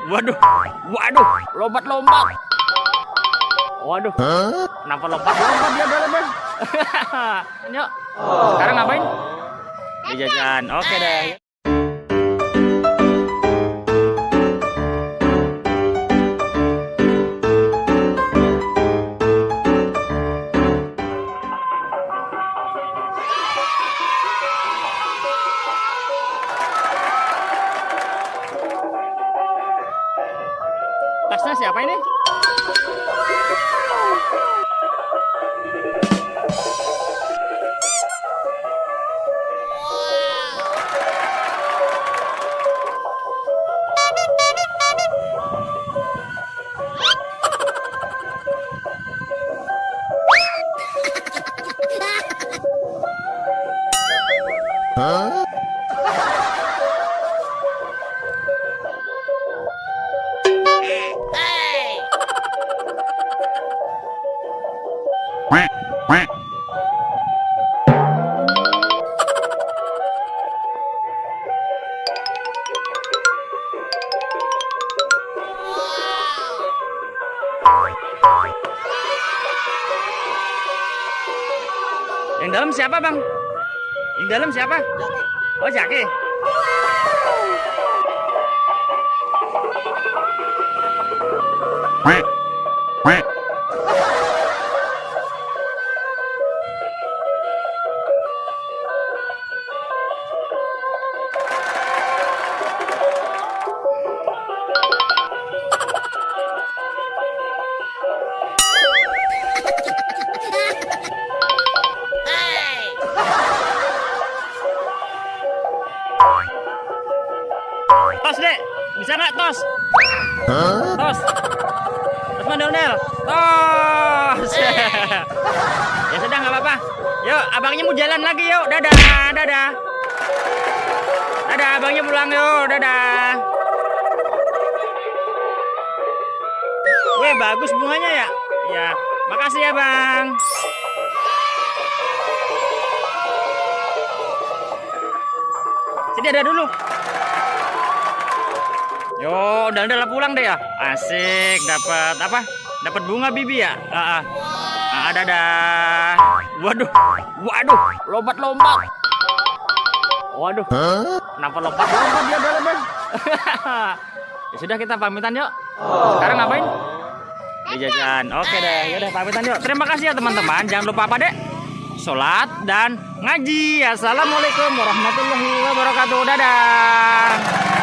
Waduh, waduh, lompat-lompat. Waduh, kenapa lompat-lompat dia dalam? Yuk, sekarang ngapain? Di jajan. Oke deh. Tasnya siapa ini? Yang dalam siapa, Bang? Yang dalam siapa? Oh, Jaki. Tos, Dek. Bisa nggak tos? Tos. Tos mondel-ondel. Tos. Ya sudah, nggak apa-apa. Yuk, abangnya mau jalan lagi, yuk. Dadah, dadah. Dadah, abangnya pulang, yuk. Dadah. Weh, bagus bunganya ya. Ya, makasih ya, Bang. Sini ada dulu. Yo, udah pulang deh ya. Asik, dapat apa? Dapat bunga bibi ya? Dadah. Waduh, waduh, lompat-lompat. Waduh, kenapa lompat-lompat dia dalam? Ya sudah, kita pamitan yuk. Sekarang ngapain? Di jajan. Oke deh, yaudah pamitan yuk. Terima kasih ya teman-teman. Jangan lupa apa dek? Sholat dan ngaji. Assalamualaikum warahmatullahi wabarakatuh. Dadah.